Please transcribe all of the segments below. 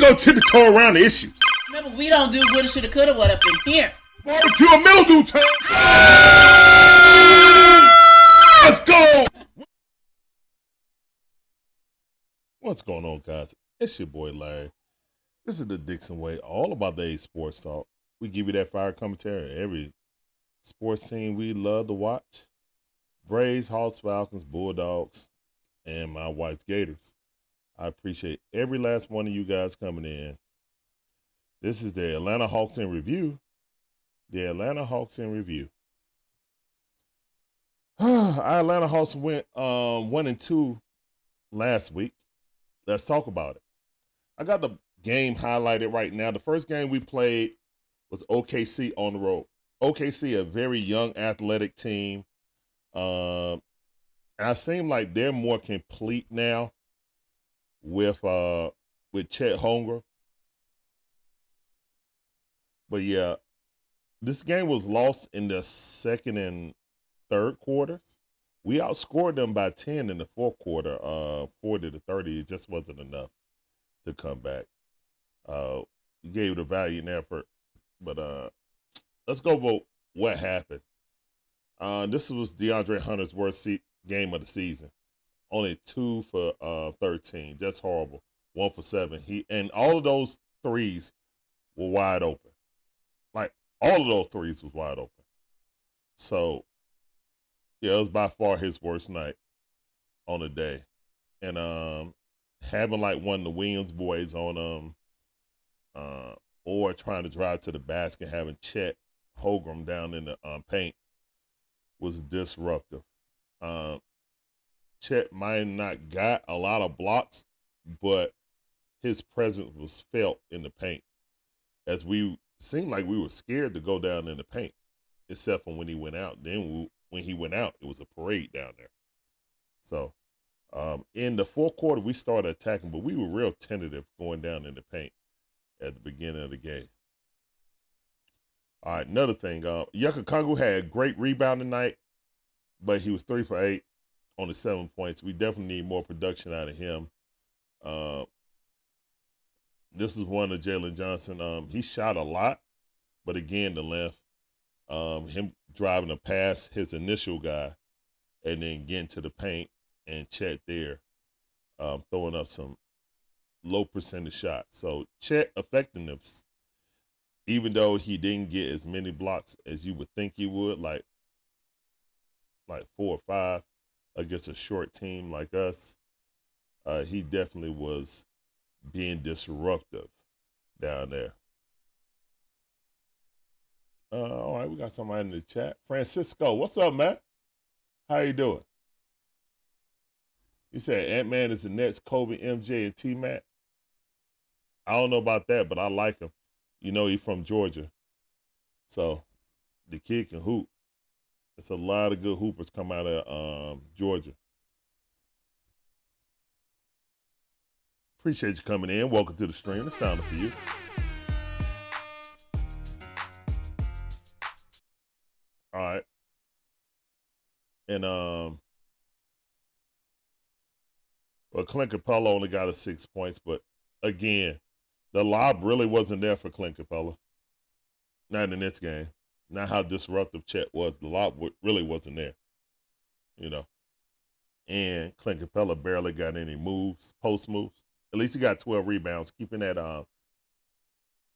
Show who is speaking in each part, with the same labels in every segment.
Speaker 1: gonna tiptoe around the issues.
Speaker 2: Remember, we don't do woulda, shoulda, coulda, what up in here.
Speaker 1: Barbecue and mildew time. Let's go. What's going on, guys? It's your boy Larry. This is the Dixon Way, all about the A Sports Talk. We give you that fire commentary every sports team we love to watch. Braves, Hawks, Falcons, Bulldogs, and my wife's Gators. I appreciate every last one of you guys coming in. This is the Atlanta Hawks in review. The Atlanta Hawks in review. Our Atlanta Hawks went 1-2 last week. Let's talk about it. I got the game highlighted right now. The first game we played was OKC on the road. OKC, a very young athletic team. And I seem like they're more complete now with Chet Holmgren. But yeah, this game was lost in the second and third quarters. We outscored them by 10 in the fourth quarter, 40-30. It just wasn't enough to come back. We gave it a valiant effort. But let's go vote what happened. This was DeAndre Hunter's worst game of the season. Only 2 for 13. That's horrible. 1 for 7. And all of those threes were wide open. Like, all of those threes was wide open. So, yeah, it was by far his worst night on the day. And having like one of the Williams boys on or trying to drive to the basket, having Chet Holmgren down in the paint was disruptive. Chet might not got a lot of blocks, but his presence was felt in the paint. As we seemed like we were scared to go down in the paint, except for when he went out. Then when he went out, it was a parade down there. So in the fourth quarter, we started attacking, but we were real tentative going down in the paint at the beginning of the game. All right, another thing. Yucca Kongu had a great rebound tonight, but he was 3 for 8 on the 7 points. We definitely need more production out of him. This is one of Jalen Johnson. He shot a lot, but again, the length, him driving a past his initial guy and then getting to the paint and Chet there, throwing up some low percentage shots. So Chet effectiveness, even though he didn't get as many blocks as you would think he would, like 4 or 5 against a short team like us, he definitely was being disruptive down there. All right, we got somebody in the chat. Francisco, what's up, man? How you doing? You said Ant-Man is the next Kobe, MJ, and T-Mac. I don't know about that, but I like him. You know, he's from Georgia. So the kid can hoop. There's a lot of good hoopers come out of Georgia. Appreciate you coming in. Welcome to the stream. It's sounding for you. All right. And well, Clint Capella only got us 6 points, but again, the lob really wasn't there for Clint Capella. Not in this game. Not how disruptive Chet was. The lob really wasn't there, you know. And Clint Capella barely got any moves, post moves. At least he got 12 rebounds, keeping that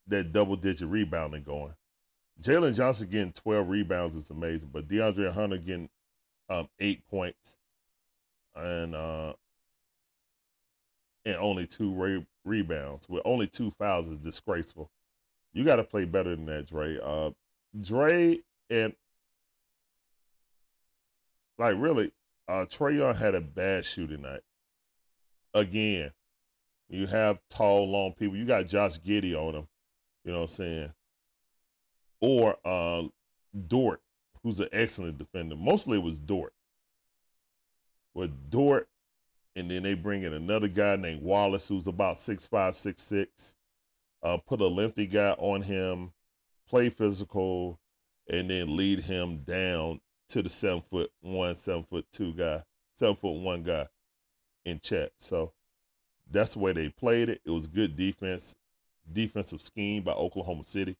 Speaker 1: double-digit rebounding going. Jalen Johnson getting 12 rebounds is amazing, but DeAndre Hunter getting 8 points and only 2 rebounds with only 2 fouls is disgraceful. You got to play better than that, Dre. Dre and really, Trae Young had a bad shooting night. Again, you have tall, long people. You got Josh Giddey on him. You know what I'm saying? Or Dort, who's an excellent defender. Mostly it was Dort. With Dort, and then they bring in another guy named Wallace, who's about 6'5", 6'6". Put a lengthy guy on him, play physical, and then lead him down to the 7'1", 7'2" guy, 7'1" guy in Chet. So That's the way they played it. It was good defensive scheme by Oklahoma City.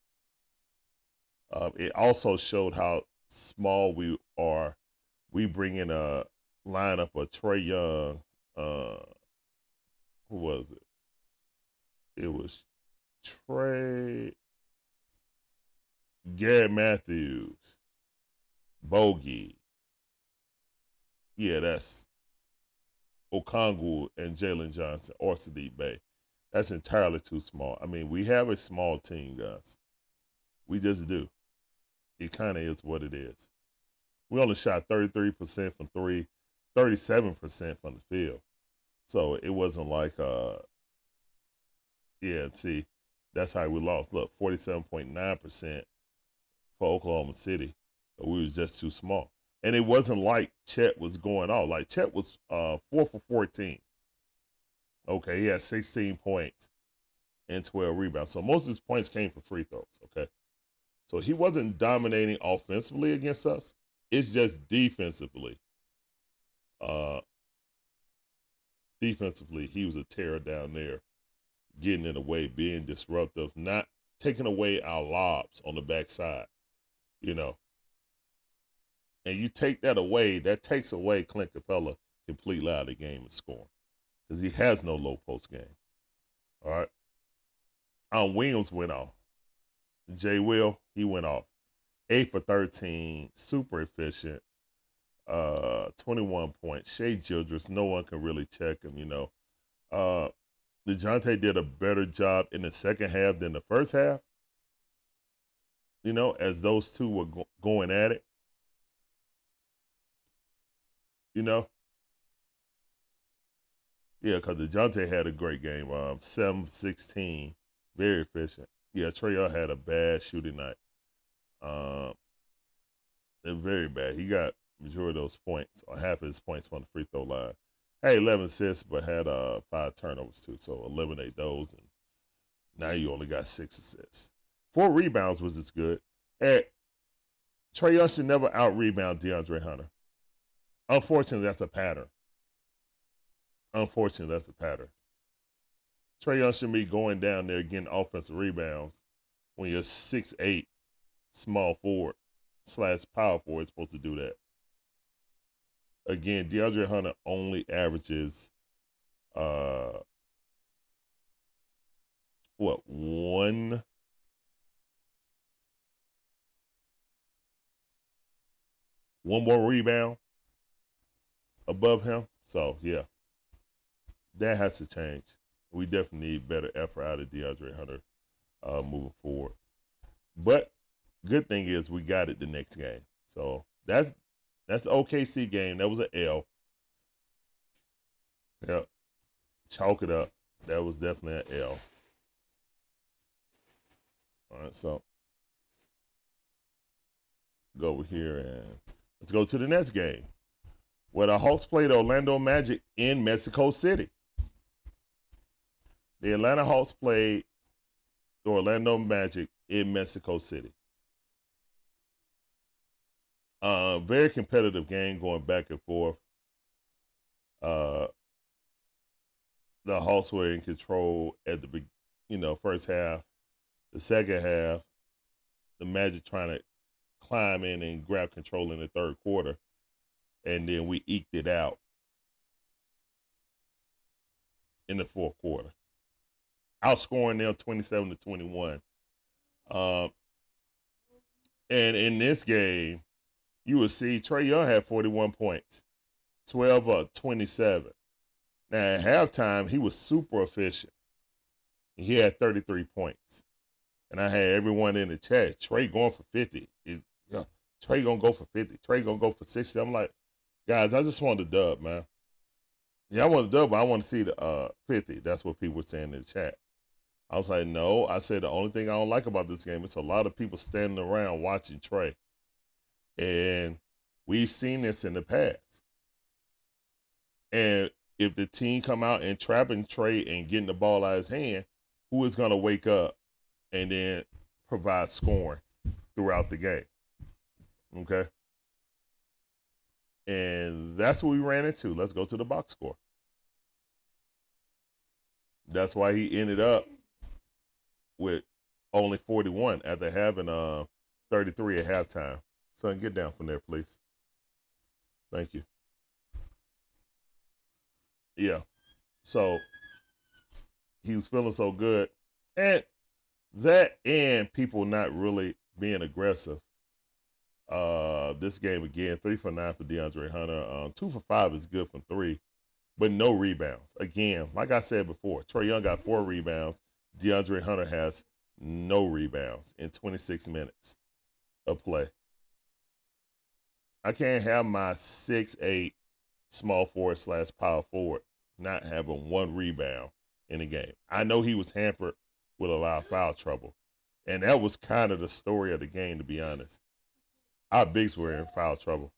Speaker 1: It also showed how small we are. We bring in a lineup of Trey Young. Who was it? It was Trey, Garrett Matthews, Bogey. Yeah, that's Okongwu and Jalen Johnson or Sadiq Bey. That's entirely too small. I mean, we have a small team, guys. We just do. It kind of is what it is. We only shot 33% from three, 37% from the field. So it wasn't like, yeah, see, that's how we lost. Look, 47.9% for Oklahoma City. We was just too small. And it wasn't like Chet was going off. Like Chet was 4 for 14. Okay, he had 16 points and 12 rebounds. So most of his points came from free throws. Okay. So he wasn't dominating offensively against us. It's just defensively. Uh Defensively, he was a terror down there, getting in the way, being disruptive, not taking away our lobs on the backside, you know. And you take that away, that takes away Clint Capella completely out of the game and scoring. Because he has no low post game. All right. Williams went off. Jay Will, he went off. 8 for 13, super efficient. 21 points. Shea Gildress, no one can really check him, you know. DeJounte did a better job in the second half than the first half, you know, as those two were going at it, you know. Yeah, because DeJounte had a great game. 7-16, very efficient. Yeah, Trey Young had a bad shooting night. Um, very bad. He got majority of those points, or half of his points from the free throw line. Had 11 assists, but had 5 turnovers too. So eliminate those, and now you only got 6 assists. 4 rebounds was as good. And Trey Young should never out rebound DeAndre Hunter. Unfortunately, that's a pattern. Trey Young should be going down there getting offensive rebounds when you're 6'8", small forward / power forward is supposed to do that. Again, DeAndre Hunter only averages one more rebound above him. So yeah, that has to change. We definitely need better effort out of DeAndre Hunter moving forward. But good thing is we got it the next game. So that's the OKC game. That was an L. Yep. Chalk it up. That was definitely an L. All right, so go over here and let's go to the next game, where the Hawks played Orlando Magic in Mexico City. The Atlanta Hawks played the Orlando Magic in Mexico City. Very competitive game going back and forth. The Hawks were in control at the first half. The second half, the Magic trying to climb in and grab control in the third quarter, and then we eked it out in the fourth quarter, outscoring them 27-21. And in this game, you will see Trey Young had 41 points, 12 of 27. Now at halftime, he was super efficient. He had 33 points. And I had everyone in the chat, Trey going for 50. Trey gonna go for 50. Trey gonna go for 60. I'm like, guys, I just want the dub, man. Yeah, I want the dub, but I want to see the 50. That's what people were saying in the chat. I was like, no. I said the only thing I don't like about this game is a lot of people standing around watching Trey. And we've seen this in the past. And if the team come out and trapping Trey and getting the ball out of his hand, who is going to wake up and then provide scoring throughout the game? Okay? And that's what we ran into. Let's go to the box score. That's why he ended up with only 41 after having 33 at halftime. Son, get down from there, please. Thank you. Yeah. So he was feeling so good. And that and people not really being aggressive. This game again, 3 for 9 for DeAndre Hunter. 2 for 5 is good from 3, but no rebounds. Again, like I said before, Trae Young got 4 rebounds. DeAndre Hunter has no rebounds in 26 minutes of play. I can't have my 6'8" small forward / power forward not having 1 rebound in the game. I know he was hampered with a lot of foul trouble, and that was kind of the story of the game, to be honest. Our bigs were in foul trouble.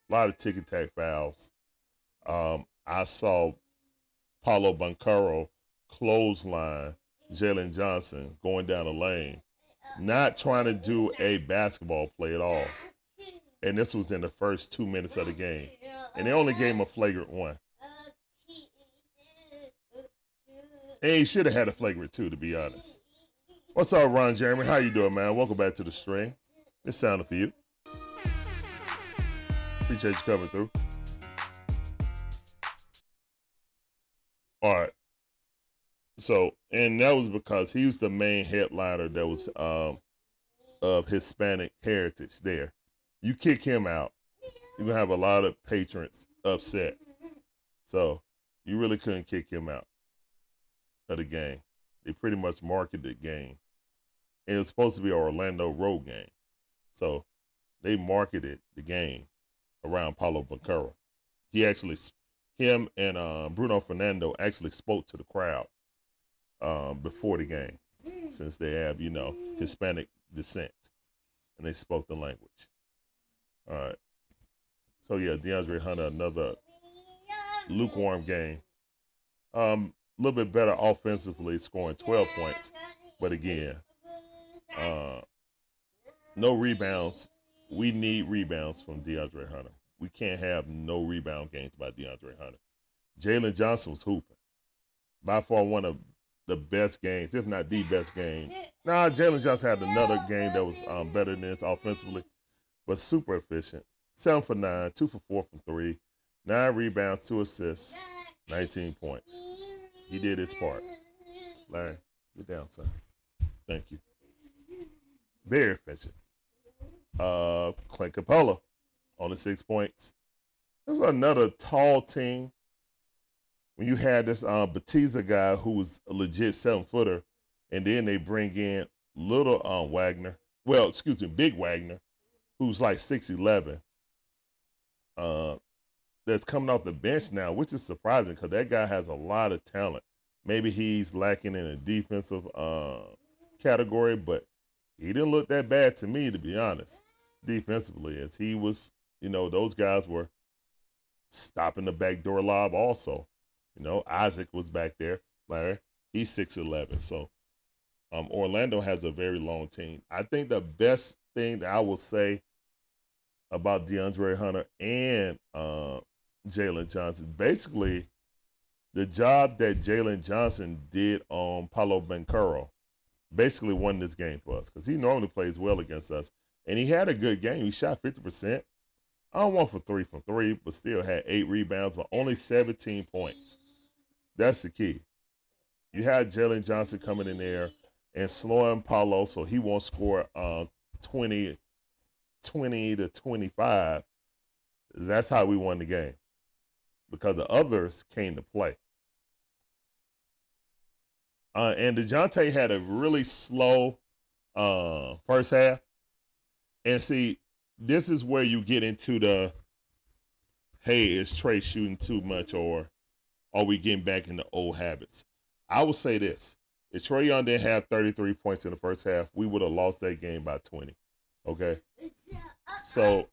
Speaker 1: A lot of tick-tack fouls. I saw Paulo Banchero clothesline Jalen Johnson going down the lane, not trying to do a basketball play at all. And this was in the first 2 minutes of the game. And they only gave him a flagrant 1. And he should have had a flagrant 2, to be honest. What's up, Ron Jeremy? How you doing, man? Welcome back to the stream. This sounded for you. Appreciate you coming through. All right. So, and that was because he was the main headliner that was of Hispanic heritage there. You kick him out, you're going to have a lot of patrons upset. So, you really couldn't kick him out of the game. They pretty much marketed the game. And it was supposed to be an Orlando road game. So, they marketed the game around Paulo Banchero. Him and Bruno Fernando actually spoke to the crowd before the game, since they have, Hispanic descent, and they spoke the language. All right. So, yeah, DeAndre Hunter, another lukewarm game. A little bit better offensively, scoring 12 points. But again, no rebounds. We need rebounds from DeAndre Hunter. We can't have no rebound games by DeAndre Hunter. Jalen Johnson was hooping. By far one of the best games, if not the best game. Jalen Johnson had another game that was better than this offensively, but super efficient. 7 for 9, 2 for 4 from 3, 9 rebounds, 2 assists, 19 points. He did his part. Larry, get down, son. Thank you. Very efficient. Clint Capella, only 6 points. This is another tall team. When you had this Batista guy who was a legit 7-footer, and then they bring in little Big Wagner, who's like 6'11", that's coming off the bench now, which is surprising because that guy has a lot of talent. Maybe he's lacking in a defensive category, but he didn't look that bad to me, to be honest, defensively, as he was, those guys were stopping the backdoor lob also. Isaac was back there, Larry. He's 6'11". So Orlando has a very long team. I think the best thing that I will say about DeAndre Hunter and Jalen Johnson, basically the job that Jalen Johnson did on Paulo Banchero basically won this game for us, because he normally plays well against us. And he had a good game. He shot 50%. I don't want for 3 from 3, but still had 8 rebounds, but only 17 points. That's the key. You had Jalen Johnson coming in there and slowing Paulo so he won't score 20 to 25. That's how we won the game, because the others came to play. And DeJounte had a really slow first half. And see, this is where you get into the, hey, is Trae shooting too much, or are we getting back into old habits? I will say this. If Trae Young didn't have 33 points in the first half, we would have lost that game by 20. Okay? So,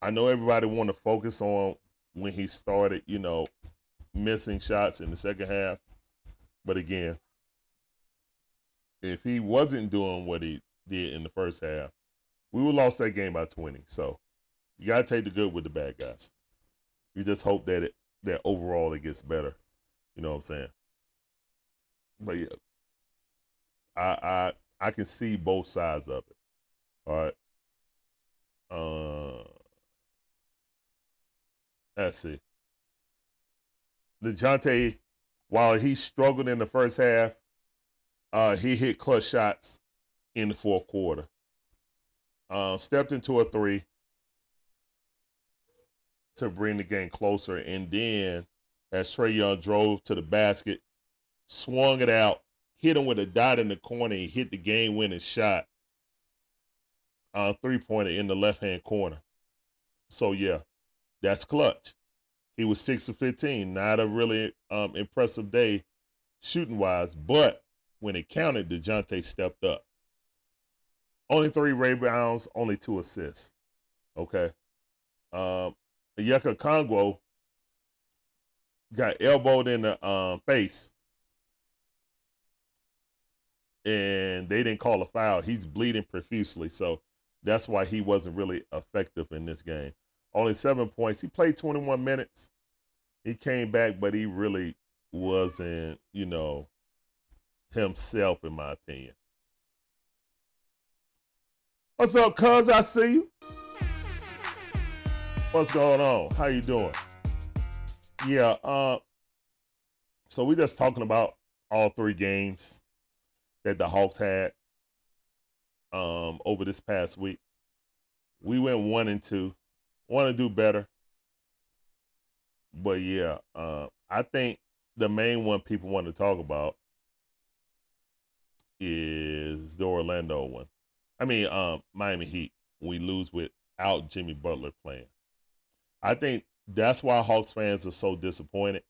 Speaker 1: I know everybody want to focus on when he started, missing shots in the second half. But again, if he wasn't doing what he did in the first half, we would have lost that game by 20. So, you got to take the good with the bad, guys. You just hope that that overall it gets better. You know what I'm saying? But yeah, I can see both sides of it. All right. Uh, let's see. DeJounte, while he struggled in the first half, he hit clutch shots in the fourth quarter. Stepped into a three to bring the game closer, and then as Trae Young drove to the basket, swung it out, hit him with a dot in the corner, he hit the game-winning shot, three-pointer in the left-hand corner. So yeah, that's clutch. He was 6 of 15, not a really impressive day shooting-wise, but when it counted, DeJounte stepped up. Only 3 rebounds, only 2 assists. Okay. Yeka Kongwo got elbowed in the face, and they didn't call a foul. He's bleeding profusely, so that's why he wasn't really effective in this game. Only 7 points. He played 21 minutes. He came back, but he really wasn't, himself, in my opinion. What's up, cuz? I see you. What's going on? How you doing? Yeah, so we just talking about all 3 games that the Hawks had over this past week. We went 1-2. Want to do better. But yeah, I think the main one people want to talk about is the Orlando one. I mean, Miami Heat. We lose without Jimmy Butler playing. I think that's why Hawks fans are so disappointed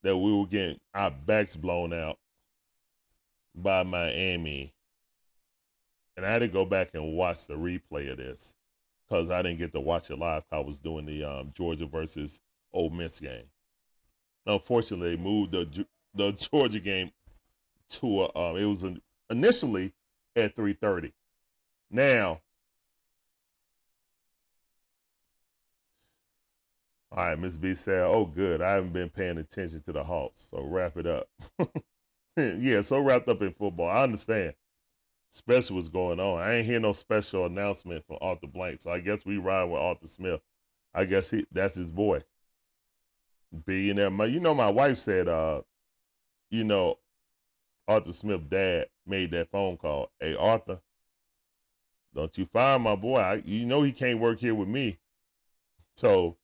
Speaker 1: that we were getting our backs blown out by Miami. And I had to go back and watch the replay of this because I didn't get to watch it live. I was doing the Georgia versus Ole Miss game. Unfortunately, they moved the Georgia game to it was initially at 3:30. Now, all right, Miss B said, "Oh, good. I haven't been paying attention to the Hawks, so wrap it up." Yeah, so wrapped up in football. I understand. Special was going on. I ain't hear no special announcement from Arthur Blank, so I guess we ride with Arthur Smith. I guess that's his boy. Billionaire. My wife said, Arthur Smith's dad made that phone call. Hey, Arthur, don't you fire my boy. He can't work here with me. So,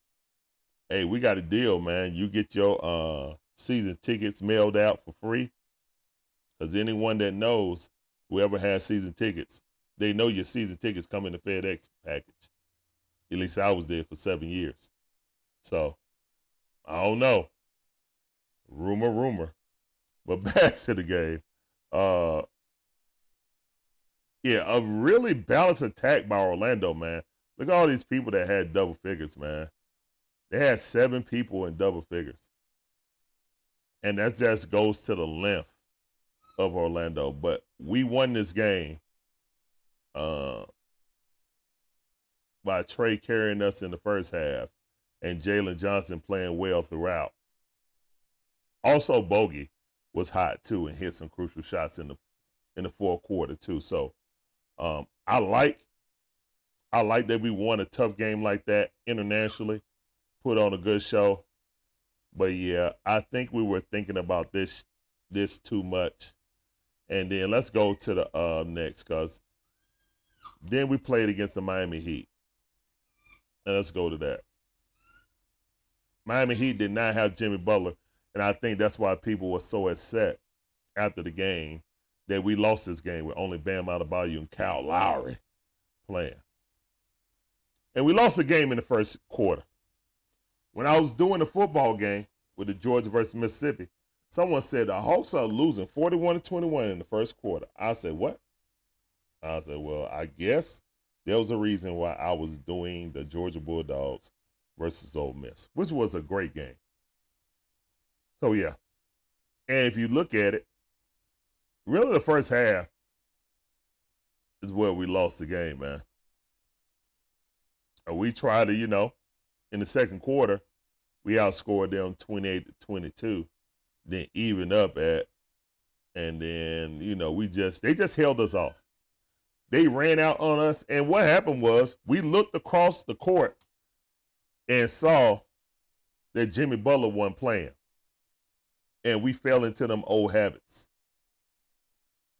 Speaker 1: hey, we got a deal, man. You get your season tickets mailed out for free. Because anyone that knows, whoever has season tickets, they know your season tickets come in the FedEx package. At least I was there for 7 years. So, I don't know. Rumor. But back to the game. Yeah, a really balanced attack by Orlando, man. Look at all these people that had double figures, man. They had 7 people in double figures. And that just goes to the length of Orlando. But we won this game by Trae carrying us in the first half and Jalen Johnson playing well throughout. Also, Bogey was hot too and hit some crucial shots in the fourth quarter too. So I like that we won a tough game like that internationally, put on a good show. But yeah, I think we were thinking about this too much. And then let's go to the next, because then we played against the Miami Heat. And let's go to that. Miami Heat did not have Jimmy Butler, and I think that's why people were so upset after the game that we lost this game with only Bam Adebayo and Kyle Lowry playing. And we lost the game in the first quarter. When I was doing the football game with the Georgia versus Mississippi, someone said the Hawks are losing 41-21 in the first quarter. I said, what? I said, well, I guess there was a reason why I was doing the Georgia Bulldogs versus Ole Miss, which was a great game. So, yeah. And if you look at it, really the first half is where we lost the game, man. And we tried to, in the second quarter, We outscored them 28-22, then even up at, and then they just held us off. They ran out on us, and what happened was we looked across the court and saw that Jimmy Butler wasn't playing, and we fell into them old habits.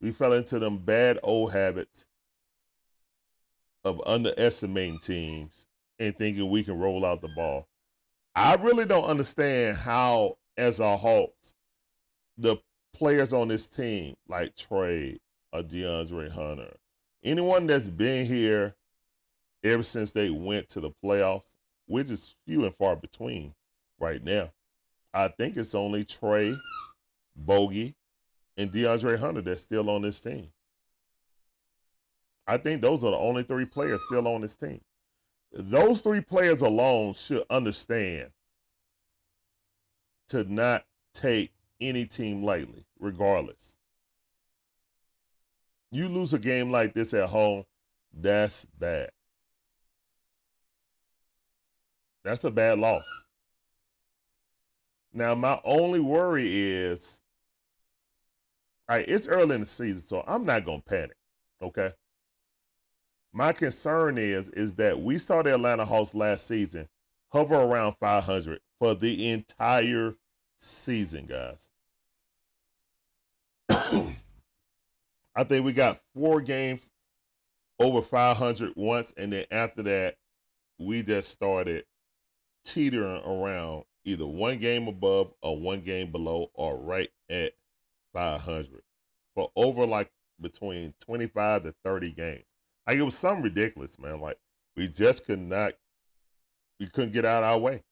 Speaker 1: We fell into them bad old habits of underestimating teams and thinking we can roll out the ball. I really don't understand how, as a Hawks, the players on this team, like Trey or DeAndre Hunter, anyone that's been here ever since they went to the playoffs, which is few and far between right now. I think it's only Trey, Bogey, and DeAndre Hunter that's still on this team. I think those are the only three players still on this team. Those three players alone should understand to not take any team lightly, regardless. You lose a game like this at home, that's bad. That's a bad loss. Now, my only worry is, all right, it's early in the season, so I'm not going to panic, okay? My concern is that we saw the Atlanta Hawks last season hover around 500 for the entire season, guys. I think we got 4 games over 500 once, and then after that, we just started teetering around either 1 game above or 1 game below or right at 500 for over like between 25 to 30 games. Like it was something ridiculous, man. Like we just couldn't get out of our way.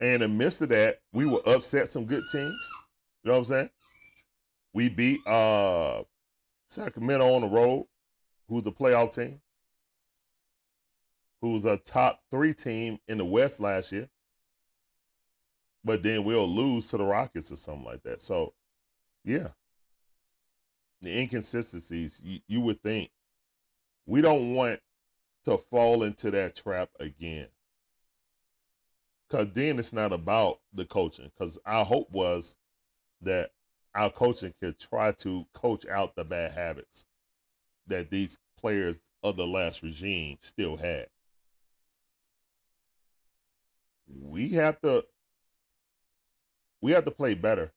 Speaker 1: And in the midst of that, we will upset some good teams. You know what I'm saying? We beat Sacramento on the road, who's a playoff team, who's a top 3 team in the West last year. But then we'll lose to the Rockets or something like that. So, yeah. The inconsistencies, you would think. We don't want to fall into that trap again. Because then it's not about the coaching. Because our hope was that our coaching could try to coach out the bad habits that these players of the last regime still had. We have to play better,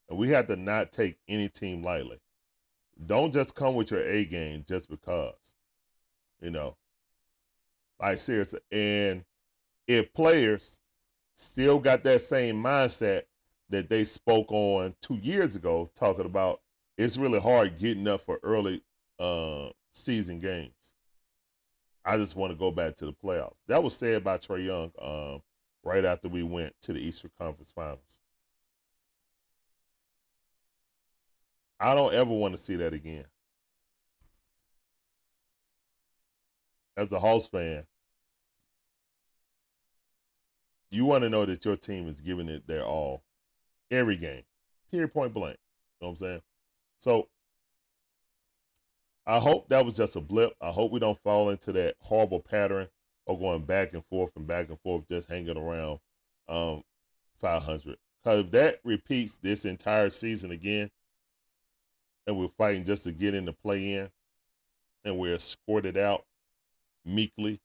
Speaker 1: and we have to not take any team lightly. Don't just come with your A game just because. Like seriously. And if players still got that same mindset that they spoke on 2 years ago, talking about it's really hard getting up for early season games. I just want to go back to the playoffs. That was said by Trae Young right after we went to the Eastern Conference Finals. I don't ever want to see that again. As a Hawks fan, you want to know that your team is giving it their all every game, period, point blank. You know what I'm saying? So I hope that was just a blip. I hope we don't fall into that horrible pattern of going back and forth, just hanging around 500. Because if that repeats this entire season again, and we're fighting just to get in the play-in, and we're escorted out meekly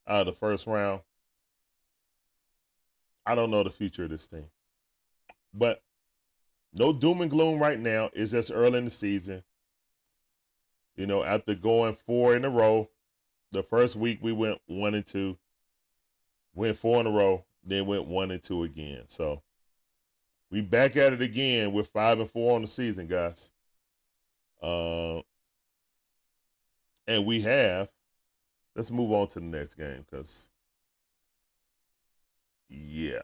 Speaker 1: out of the first round, I don't know the future of this team. But no doom and gloom right now. It's just early in the season. After going 4 in a row, the first week we went 1-2, went 4 in a row, then went 1-2 again. So we back at it again with 5-4 on the season, guys. And we have. Let's move on to the next game because, yeah,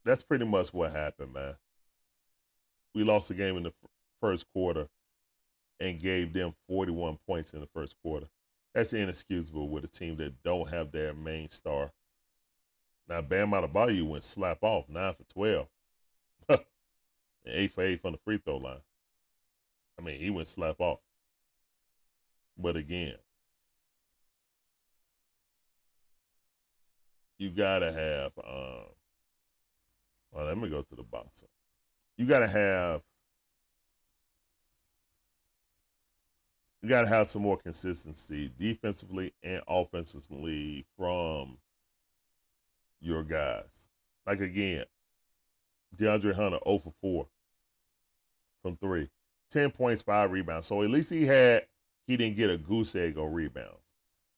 Speaker 1: that's pretty much what happened, man. We lost the game in the first quarter and gave them 41 points in the first quarter. That's inexcusable with a team that don't have their main star. Now, Bam Adebayo went slap off, 9 for 12. And 8 for 8 from the free throw line. I mean, he went slap off. But again, you got to have Well, let me go to the box. You gotta have some more consistency defensively and offensively from your guys. Like again, DeAndre Hunter 0 for 4 from 3. 10 points, 5 rebounds. So at least he didn't get a goose egg on rebounds.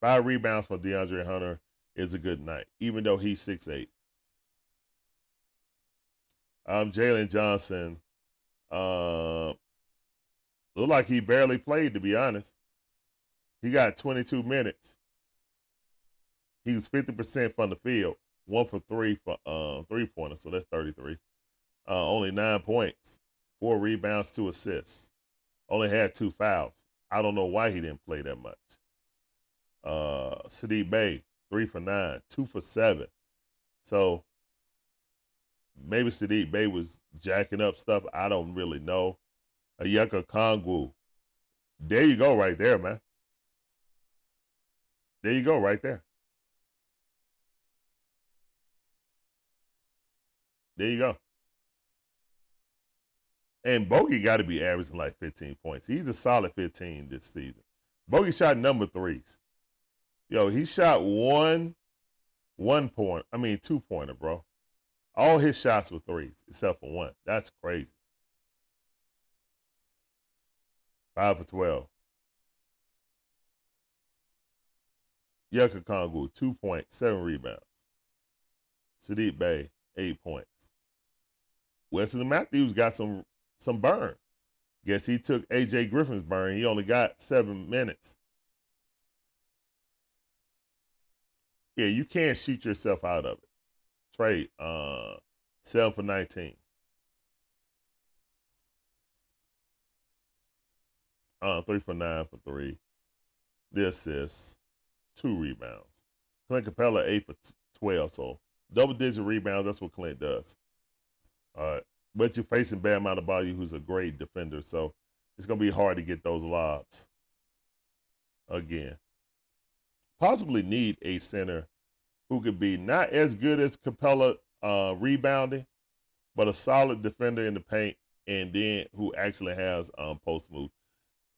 Speaker 1: 5 rebounds from DeAndre Hunter is a good night, even though he's 6'8". Jalen Johnson, looked like he barely played, to be honest. He got 22 minutes. He was 50% from the field, 1 for 3 for 3-pointers, so that's 33. Only 9 points, 4 rebounds, 2 assists. Only had 2 fouls. I don't know why he didn't play that much. Sadiq Bey, 3 for 9, 2 for 7. So maybe Sadiq Bey was jacking up stuff. I don't really know. Ayeka Kongwu. There you go right there, man. There you go right there. There you go. And Bogey got to be averaging like 15 points. He's a solid 15 this season. Bogey shot number 3s. Yo, he shot 2-pointer, bro. All his shots were 3s, except for 1. That's crazy. 5 for 12. Yucca Kongu, 2 points, 7 rebounds. Sadiq Bey, 8 points. Wesley Matthews got some burn. Guess he took A.J. Griffin's burn. He only got 7 minutes. Yeah, you can't shoot yourself out of it. Trade, 7 for 19. 3 for 9 for 3. The assists, 2 rebounds. Clint Capella, 8 for 12. So double-digit rebounds, that's what Clint does. But you're facing Bam Adebayo, who's a great defender. So it's going to be hard to get those lobs. Again, possibly need a center who could be not as good as Capella rebounding, but a solid defender in the paint, and then who actually has post move.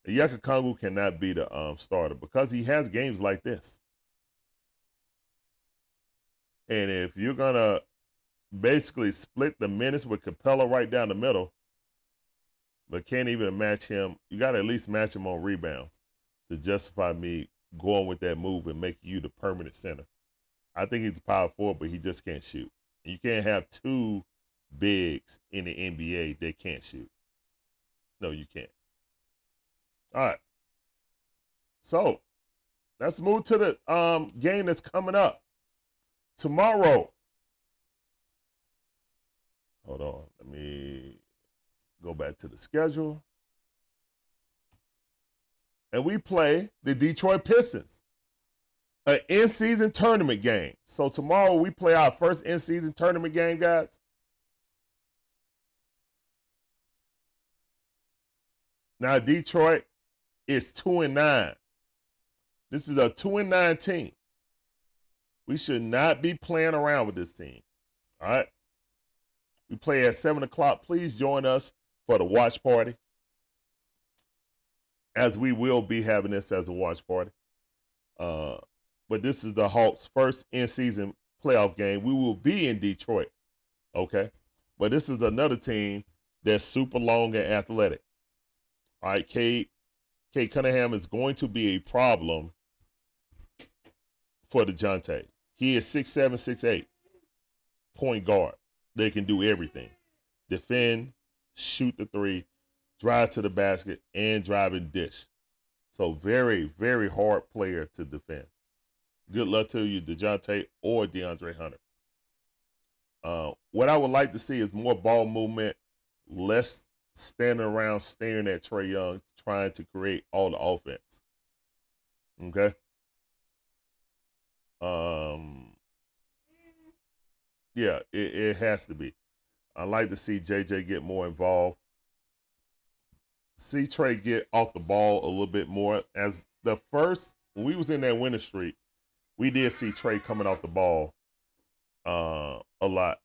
Speaker 1: Yaka Kongu cannot be the starter because he has games like this. And if you're going to basically split the minutes with Capella right down the middle, but can't even match him, you got to at least match him on rebounds to justify me going with that move and making you the permanent center. I think he's a power forward, but he just can't shoot. You can't have 2 bigs in the NBA that can't shoot. No, you can't. All right. So let's move to the game that's coming up tomorrow. Hold on. Let me go back to the schedule. And we play the Detroit Pistons, an in-season tournament game. So tomorrow we play our first in-season tournament game, guys. Now Detroit is 2-9. This is a 2-9 team. We should not be playing around with this team. All right. We play at 7 o'clock. Please join us for the watch party, as we will be having this as a watch party. But this is the Hawks' first in-season playoff game. We will be in Detroit, okay? But this is another team that's super long and athletic. All right, Cade Cunningham is going to be a problem for DeJounte. He is 6'7", 6'8", point guard. They can do everything. Defend, shoot the 3, drive to the basket, and drive and dish. So very, very hard player to defend. Good luck to you, DeJounte or DeAndre Hunter. What I would like to see is more ball movement, less standing around staring at Trae Young, trying to create all the offense. Okay? Yeah, it has to be. I like to see JJ get more involved. See Trae get off the ball a little bit more. As when we was in that winning streak, we did see Trae coming off the ball a lot.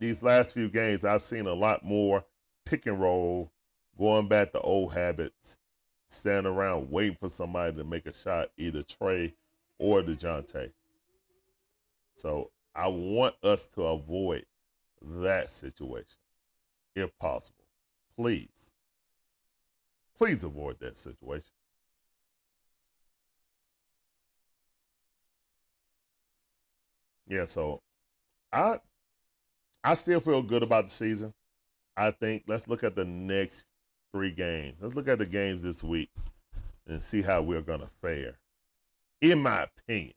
Speaker 1: these last few games, I've seen a lot more pick and roll, going back to old habits, standing around waiting for somebody to make a shot, either Trey or DeJounte. So I want us to avoid that situation if possible. Please. Please avoid that situation. Yeah, so I I still feel good about the season. I think let's look at the next 3 games. Let's look at the games this week and see how we're gonna fare. In my opinion.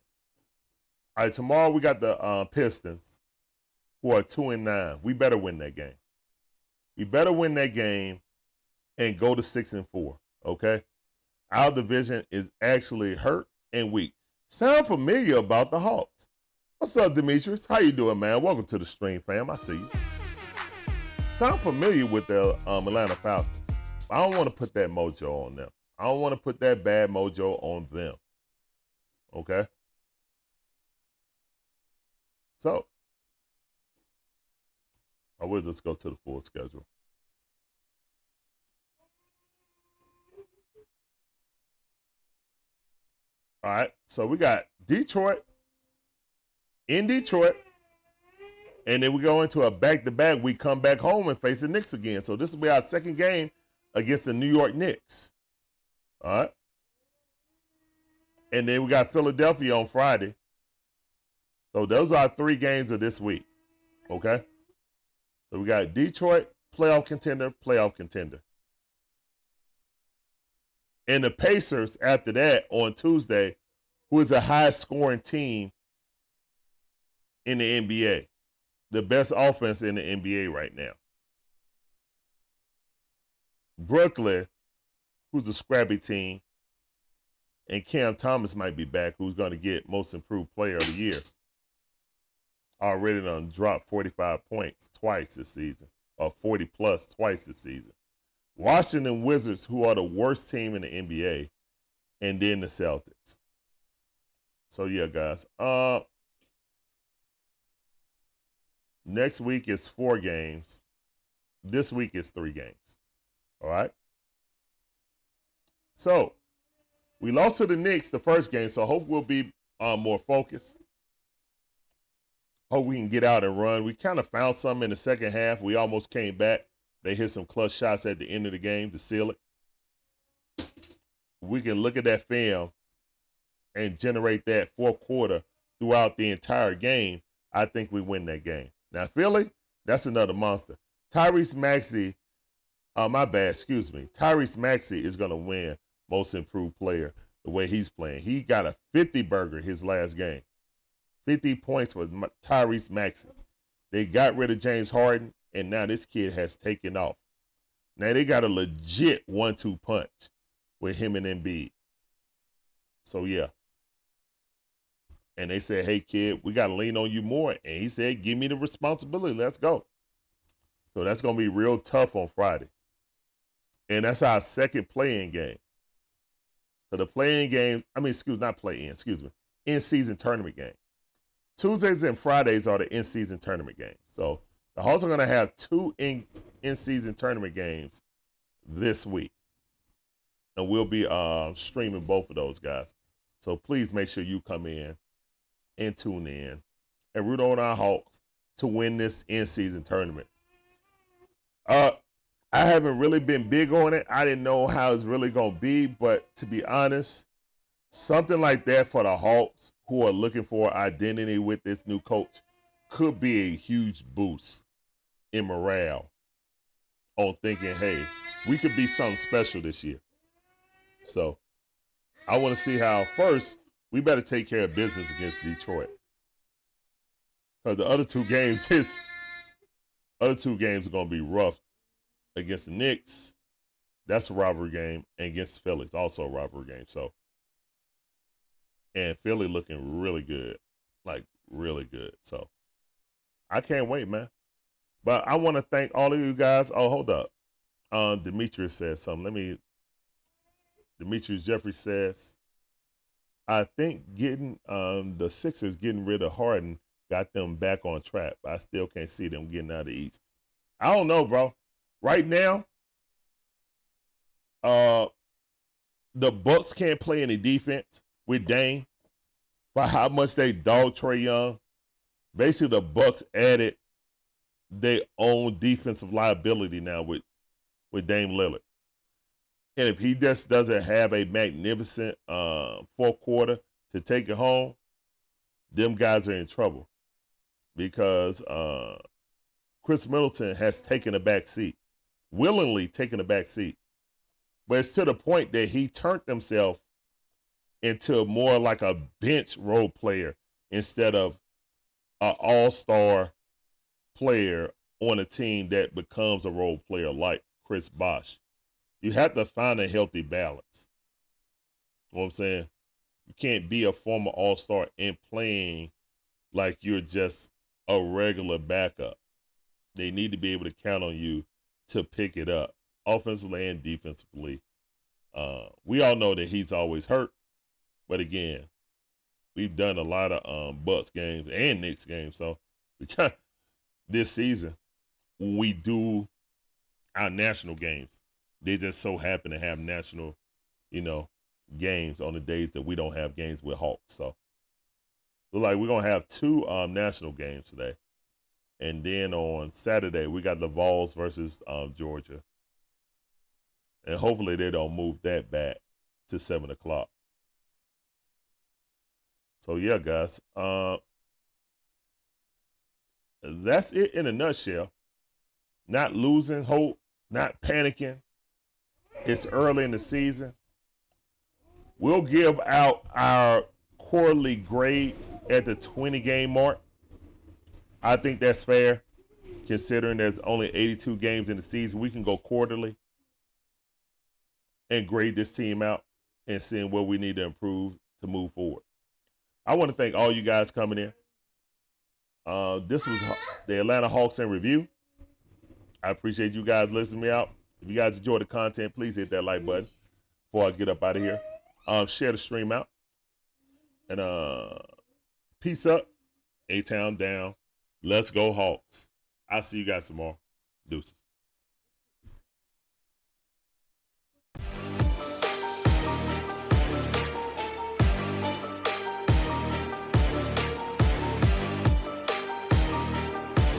Speaker 1: All right, tomorrow we got the Pistons, who are 2-9. We better win that game. We better win that game and go to 6-4. Okay, our division is actually hurt and weak. Sound familiar about the Hawks? What's up, Demetrius? How you doing, man? Welcome to the stream, fam. I see you. Sound familiar with the Atlanta Falcons? I don't want to put that mojo on them. I don't want to put that bad mojo on them. Okay? So, I will just go to the full schedule. All right, so we got Detroit, in Detroit, and then we go into a back-to-back. We come back home and face the Knicks again. So this will be our second game against the New York Knicks. All right. And then we got Philadelphia on Friday. So those are our 3 games of this week. Okay. So we got Detroit, playoff contender, playoff contender. And the Pacers after that on Tuesday, who is the highest scoring team in the NBA. The best offense in the NBA right now. Brooklyn, who's a scrappy team, and Cam Thomas might be back, who's going to get most improved player of the year. Already done dropped 45 points twice this season, or 40 plus twice this season. Washington Wizards, who are the worst team in the NBA, and then the Celtics. So yeah, guys. Next week is 4 games. This week is 3 games. All right. So we lost to the Knicks the first game, so hope we'll be more focused. Hope we can get out and run. We kind of found something in the second half. We almost came back. They hit some clutch shots at the end of the game to seal it. We can look at that film and generate that fourth quarter throughout the entire game. I think we win that game. Now, Philly, that's another monster. Tyrese Maxey, Tyrese Maxey is going to win most improved player the way he's playing. He got a 50-burger his last game. 50 points for Tyrese Maxey. They got rid of James Harden, and now this kid has taken off. Now they got a legit 1-2 punch with him and Embiid. So, yeah. And they said, hey, kid, we got to lean on you more. And he said, give me the responsibility. Let's go. So that's going to be real tough on Friday. And that's our second play-in game. So the play-in games, in-season tournament game. Tuesdays and Fridays are the in-season tournament games. So the Hawks are going to have 2 in-season tournament games this week. And we'll be streaming both of those, guys. So please make sure you come in and tune in and root on our Hawks to win this in-season tournament. I haven't really been big on it. I didn't know how it's really going to be, but to be honest, something like that for the Hawks who are looking for identity with this new coach could be a huge boost in morale on thinking, hey, we could be something special this year. So I want to see how, first, we better take care of business against Detroit. Because the other two games are going to be rough. Against the Knicks, that's a rivalry game. And against Philly, it's also a rivalry game. So, and Philly looking really good. Like, really good. So, I can't wait, man. But I want to thank all of you guys. Oh, hold up. Demetrius says something. Demetrius Jeffrey says, I think getting the Sixers getting rid of Harden got them back on track. But I still can't see them getting out of the East. I don't know, bro. Right now, the Bucks can't play any defense with Dame. By how much they dog Trae Young, basically the Bucks added their own defensive liability now with Dame Lillard. And if he just doesn't have a magnificent fourth quarter to take it home, them guys are in trouble because Chris Middleton has taken a back seat, willingly taken a back seat. But it's to the point that he turned himself into more like a bench role player instead of an all-star player on a team that becomes a role player like Chris Bosh. You have to find a healthy balance. You know what I'm saying? You can't be a former all-star and playing like you're just a regular backup. They need to be able to count on you to pick it up, offensively and defensively. We all know that he's always hurt, but again, we've done a lot of Bucks games and Knicks games, so we got this season when we do our national games, they just so happen to have national, games on the days that we don't have games with Hawks. So, like we're gonna have two national games today, and then on Saturday we got the Vols versus Georgia, and hopefully they don't move that back to 7:00. So yeah, guys, that's it in a nutshell. Not losing hope, not panicking. It's early in the season. We'll give out our quarterly grades at the 20-game mark. I think that's fair, considering there's only 82 games in the season. We can go quarterly and grade this team out and seeing where we need to improve to move forward. I want to thank all you guys coming in. This was the Atlanta Hawks in review. I appreciate you guys listening to me out. If you guys enjoy the content, please hit that like button before I get up out of here. Share the stream out. And peace up. A-Town down. Let's go Hawks. I'll see you guys tomorrow. Deuces.